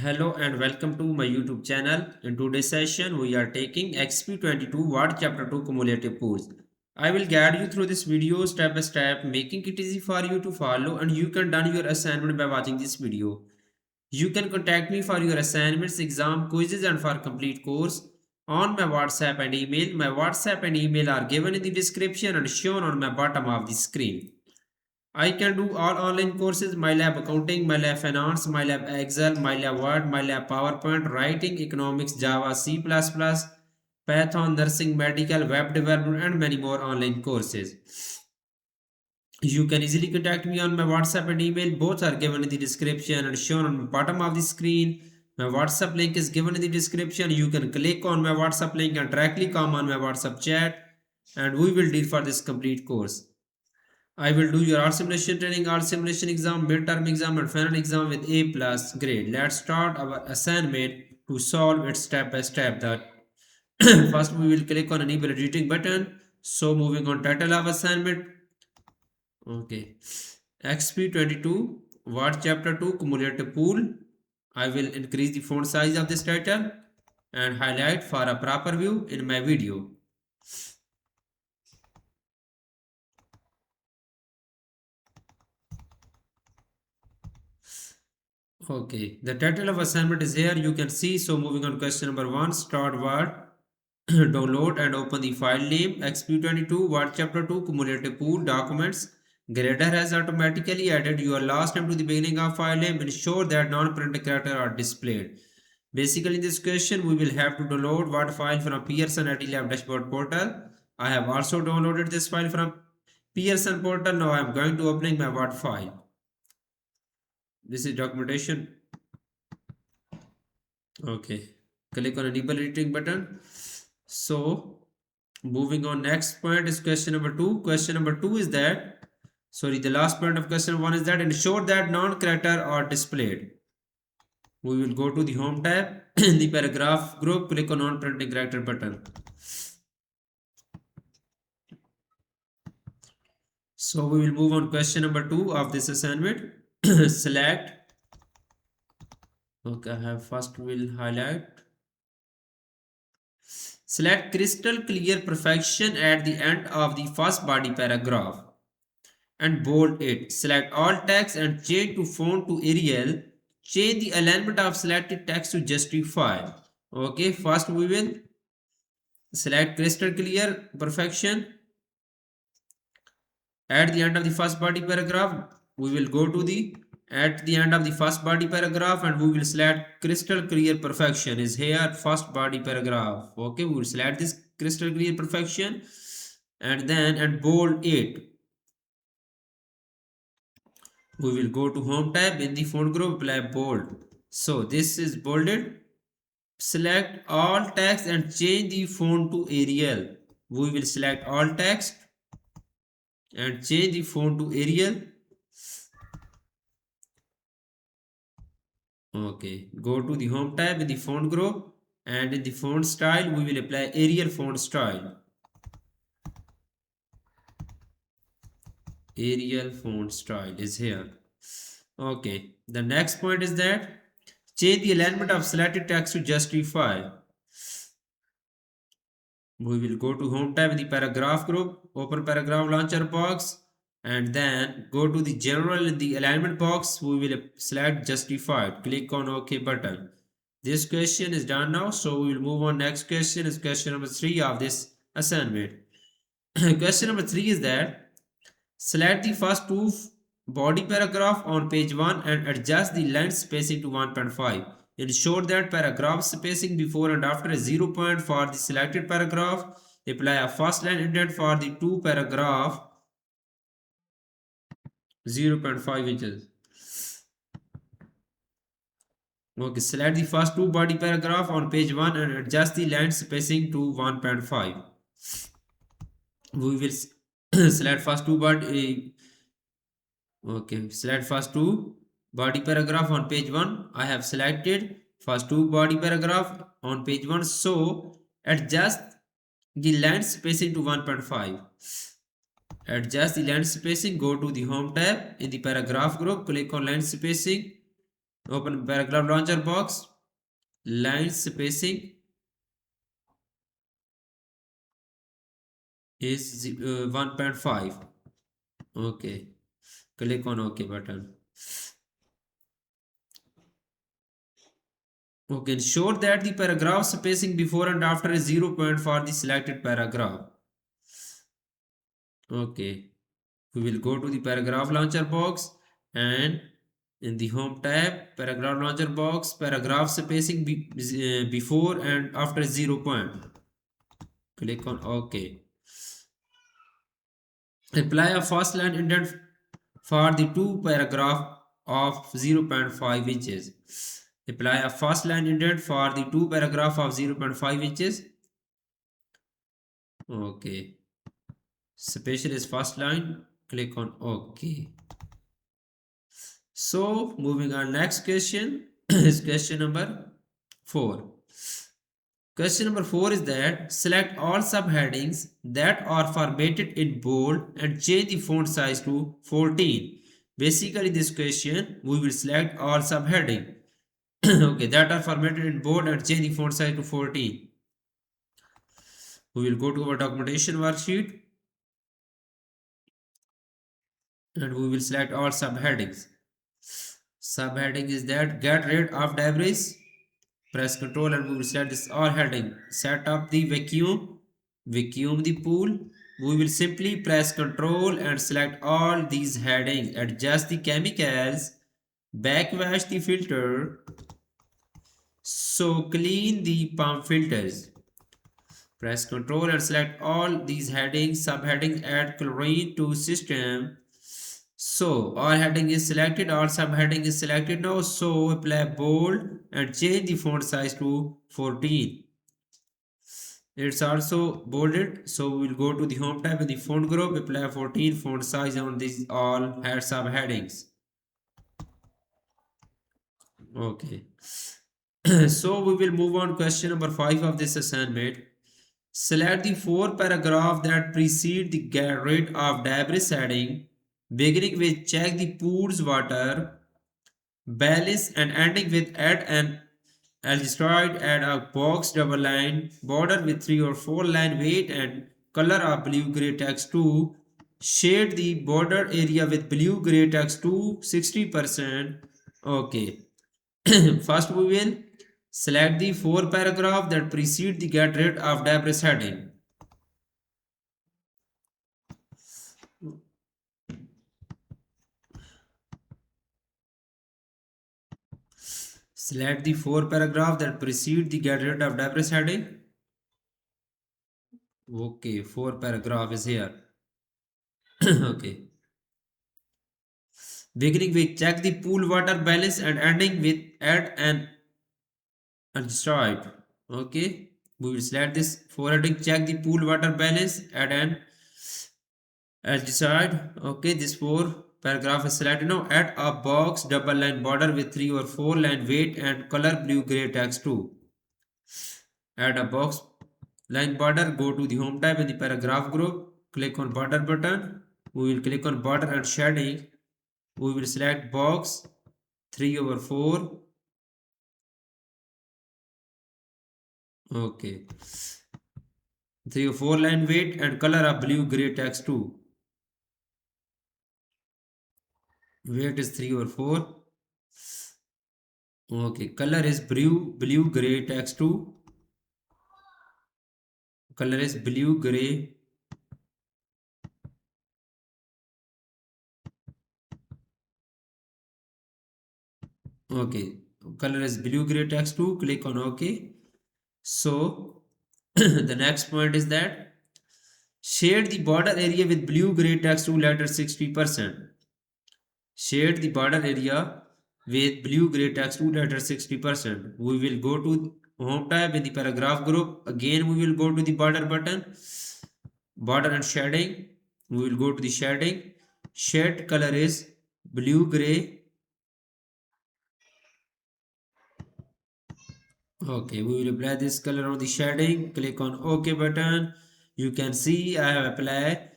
Hello and welcome to my YouTube channel. In today's session, we are taking Exp22 Word Chapter 2 Cumulative Pools. I will guide you through this video step by step, making it easy for you to follow, and you can done your assignment by watching this video. You can contact me for your assignments, exam, quizzes, and for complete course on my WhatsApp and email. My WhatsApp and email are given in the description and shown on my bottom of the screen. I can do all online courses, MyLab Accounting, MyLab Finance, MyLab Excel, MyLab Word, MyLab PowerPoint, Writing, Economics, Java, C++, Python, Nursing, Medical, Web Development, and many more online courses. You can easily contact me on my WhatsApp and email. Both are given in the description and shown on the bottom of the screen. My WhatsApp link is given in the description. You can click on my WhatsApp link and directly come on my WhatsApp chat, and we will deal for this complete course. I will do your all simulation training, all simulation exam, midterm exam and final exam with A plus grade. Let's start our assignment to solve it step by step. That first we will click on enable editing button. So moving on title of assignment. Okay. XP22 Word Chapter 2 Cumulative Pool. I will increase the font size of this title and highlight for a proper view in my video. Okay, the title of assignment is here. You can see. So moving on, question number 1, start Word, download and open the file name Exp22 Word Chapter 2 Cumulative Pool Documents. Grader has automatically added your last name to the beginning of file name. Ensure that non-print characters are displayed. Basically, in this question, we will have to download Word file from Pearson Lab Dashboard Portal. I have also downloaded this file from Pearson Portal. Now I am going to opening my Word file. This is documentation. Okay, click on enable editing button. So moving on, next point is question number 2. Question number 2 is that, sorry, the last point of question 1 is that ensure that non-character are displayed. We will go to the home tab in the paragraph group, click on non-printing character button. So we will move on question number 2 of this assignment. Select, okay, I have first will highlight. Select crystal clear perfection at the end of the first body paragraph and bold it. Select all text and change to font to Arial. Change the alignment of selected text to justify. Okay, first we will select crystal clear perfection at the end of the first body paragraph. We will go to the at the end of the first body paragraph and we will select crystal clear perfection is here first body paragraph. Okay, we will select this crystal clear perfection and then and bold it. We will go to home tab in the font group, apply bold. So this is bolded. Select all text and change the font to Arial. We will select all text and change the font to Arial. Okay, go to the home tab in the font group and in the font style we will apply Arial font style. Arial font style is here. Okay, the next point is that change the alignment of selected text to justify. We will go to home tab in the paragraph group, open paragraph launcher box and then go to the general in the alignment box. We will select justified, click on OK button. This question is done now, so we will move on. Next question is question number 3 of this assignment. Question number 3 is that select the first two body paragraph on page 1 and adjust the line spacing to 1.5. Ensure that paragraph spacing before and after is 0 point for the selected paragraph. Apply a first line indent for the two paragraph 0.5 inches. Okay, select the first two body paragraph on page 1 and adjust the line spacing to 1.5. We will select first two body. Okay, select first two body paragraph on page 1. I have selected first two body paragraph on page 1. So adjust the line spacing to 1.5. Adjust the line spacing. Go to the home tab in the paragraph group. Click on line spacing Open paragraph launcher box. Line spacing is 1.5. Okay. Click on OK button. Okay, ensure that the paragraph spacing before and after is 0 point for the selected paragraph. Okay, we will go to the paragraph launcher box and in the home tab, paragraph launcher box, paragraph spacing before and after 0 point. Click on OK. Apply a first line indent for the two paragraph of 0.5 inches. Apply a first line indent for the two paragraph of 0.5 inches. Okay. Special is first line. Click on OK. So moving on, next question is question number 4. Question number 4 is that select all subheadings that are formatted in bold and change the font size to 14. Basically this question we will select all subheading okay, that are formatted in bold and change the font size to 14. We will go to our documentation worksheet and we will select all subheadings. Subheading is that get rid of debris. Press Ctrl and we will select this all heading. Set up the vacuum the pool. We will simply press Ctrl and select all these headings. Adjust the chemicals. Backwash the filter. So clean the pump filters. Press Ctrl and select all these headings. Subheadings add chlorine to system. So all heading is selected, all subheading is selected now. So apply bold and change the font size to 14. It's also bolded. So we will go to the home tab in the font group, apply 14 font size on these all subheadings. Okay. So we will move on question number 5 of this assignment. Select the 4 paragraph that precede the get rid of debris heading, beginning with check the pools water balance and ending with add an algestoid, add a box double line border with 3 or 4 line weight and color of blue gray text to shade the border area with blue gray text to 60%. Okay. First we will select the 4 paragraph that precede the get rid of debris heading. Select the 4 paragraph that precede the get rid of debris heading. Okay, 4 paragraph is here. Okay. Beginning with check the pool water balance and ending with add an destroyed. Okay. We will select this forwarding check the pool water balance add an destroyed. Okay. This 4 paragraph is selected now. Add a box double line border with 3 or 4 line weight and color blue gray text too. Add a box line border. Go to the home tab in the paragraph group. Click on border button. We will click on border and shading. We will select box 3/4. Okay. 3 or 4 line weight and color of blue gray text too. Weight is 3 or 4. Okay. Color is blue gray text too. Color is blue gray. Okay. Color is blue gray text too. Click on OK. So the next point is that shade the border area with blue gray text to letter 60%. Shade the border area with blue gray text to letter 60%. We will go to home tab in the paragraph group. Again we will go to the border button. Border and shading. We will go to the shading. Shade color is blue gray. Okay, we will apply this color on the shading. Click on OK button. You can see I have applied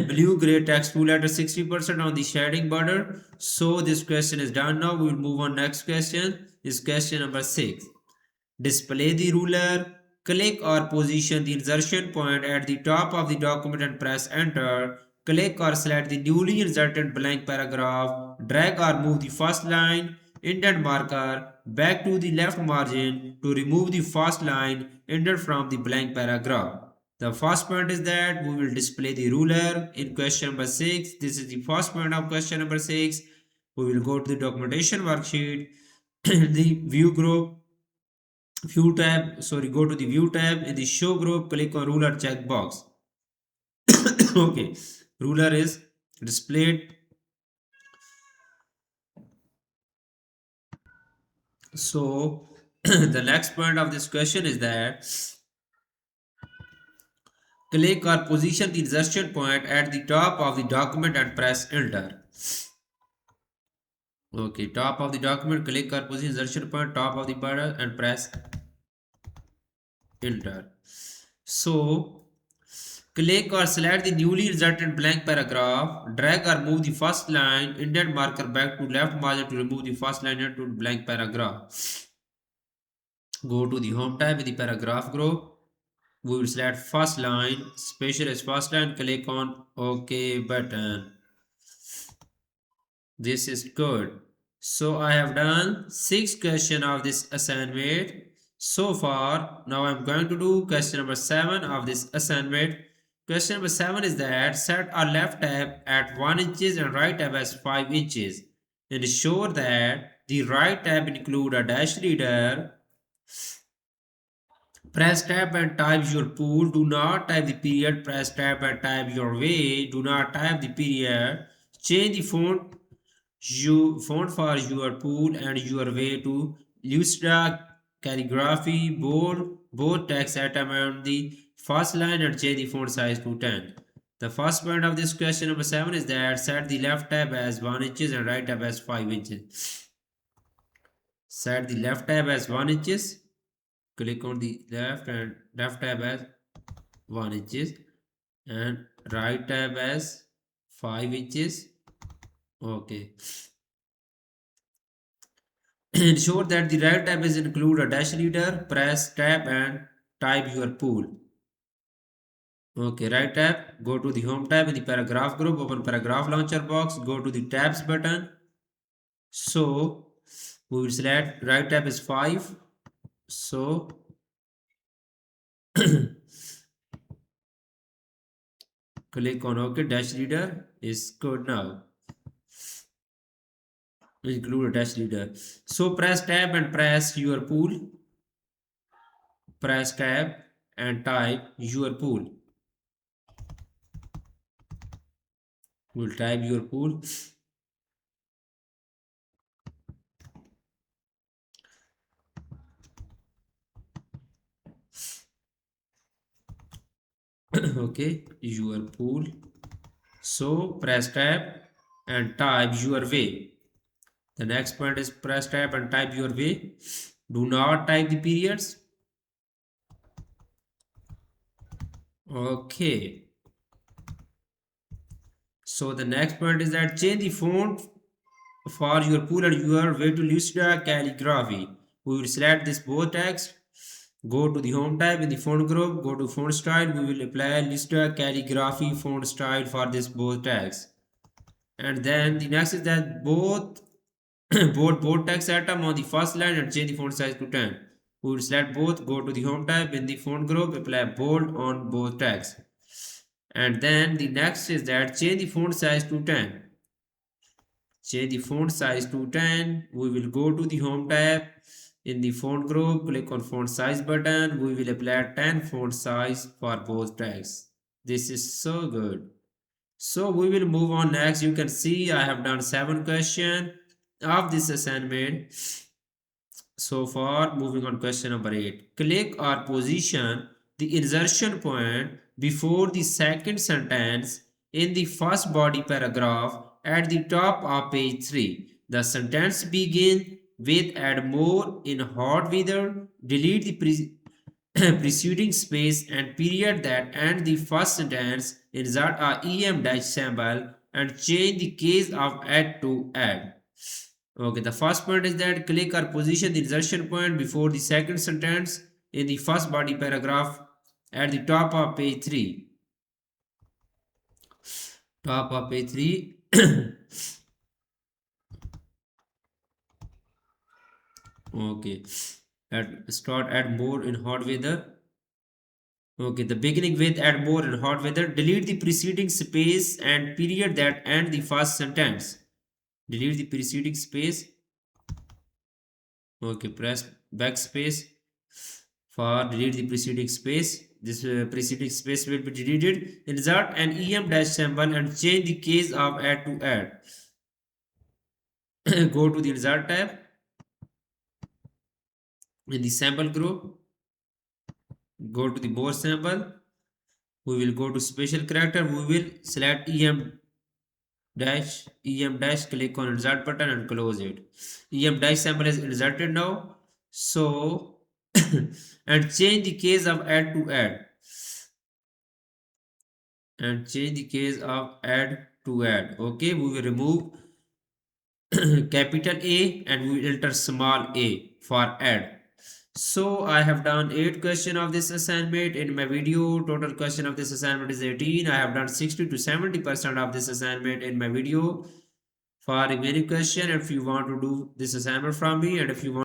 blue gray text tool at 60% on the shading border. So this question is done now. We will move on next question. Is question number 6. Display the ruler. Click or position the insertion point at the top of the document and press enter. Click or select the newly inserted blank paragraph. Drag or move the first line indent marker back to the left margin to remove the first line indent from the blank paragraph. The first point is that we will display the ruler in question number 6. This is the first point of question number 6. We will go to the documentation worksheet, the view group, go to the view tab. In the show group, click on ruler checkbox. Okay, ruler is displayed. So the next point of this question is that click or position the insertion point at the top of the document and press enter. Okay, top of the document, click or position insertion point top of the border and press enter. So click or select the newly inserted blank paragraph. Drag or move the first line indent marker back to left margin to remove the first line into blank paragraph. Go to the home tab in the paragraph group. We will select first line, special as first line. Click on OK button. This is good. So I have done 6 questions of this assignment so far. Now I'm going to do question number 7 of this assignment. Question number 7 is that set a left tab at 1 inches and right tab as 5 inches. Ensure that the right tab include a dash reader. Press tab and type your pool. Do not type the period. Press tab and type your way. Do not type the period. Change the font for your pool and your way to Lustra calligraphy bold text item on the first line and change the font size to 10. The first point of this question number 7 is that set the left tab as 1 inches and right tab as 5 inches. Set the left tab as 1 inches. Click on the left tab as 1 inches and right tab as 5 inches. Okay. Ensure that the right tab is include a dash reader. Press tab and type your pool. Okay, right tab. Go to the home tab in the paragraph group. Open paragraph launcher box. Go to the tabs button. So we will select right tab is 5. So click on OK. Dash reader is good now. Include a dash reader. So press tab and press your pool. Press tab and type your pool. We'll type your pool. Okay, your pool. So press tab and type your way. The next point is press tab and type your way. Do not type the periods. Okay. So the next point is that change the font for your pool and your way to Lustra calligraphy. We will select this both text. Go to the home tab in the font group. Go to font style. We will apply Lustra calligraphy font style for this both text. And then the next is that both bold text item on the first line and change the font size to 10. We will select both. Go to the home tab in the font group. Apply bold on both text. And then the next is that change the font size to 10. Change the font size to 10. We will go to the home tab in the font group. Click on font size button. We will apply 10 font size for both tags. This is so good. So we will move on next. You can see I have done 7 questions of this assignment so far. Moving on question number 8. Click or position the insertion point before the second sentence in the first body paragraph at the top of page 3. The sentence begins with add more in hot weather. Delete the preceding space and period that end the first sentence insert a em dash symbol and change the case of add to add. Okay, the first point is that click or position the insertion point before the second sentence in the first body paragraph at the top of page 3. Top of page 3. Okay, start add more in hot weather. Okay, the beginning with add more in hot weather. Delete the preceding space and period that end the first sentence. Delete the preceding space. Okay, press backspace for delete the preceding space. This preceding space will be deleted. Insert an em dash symbol and change the case of add to add. Go to the insert tab in the sample group. Go to the more sample. We will go to special character. We will select em dash, click on insert button and close it. Em dash symbol is inserted now. So and change the case of add to add. And change the case of add to add. Okay, we will remove capital A and we will enter small a for add. So I have done 8 question of this assignment in my video. Total question of this assignment is 18. I have done 60 to 70% of this assignment in my video. For remaining question, if you want to do this assignment from me and if you want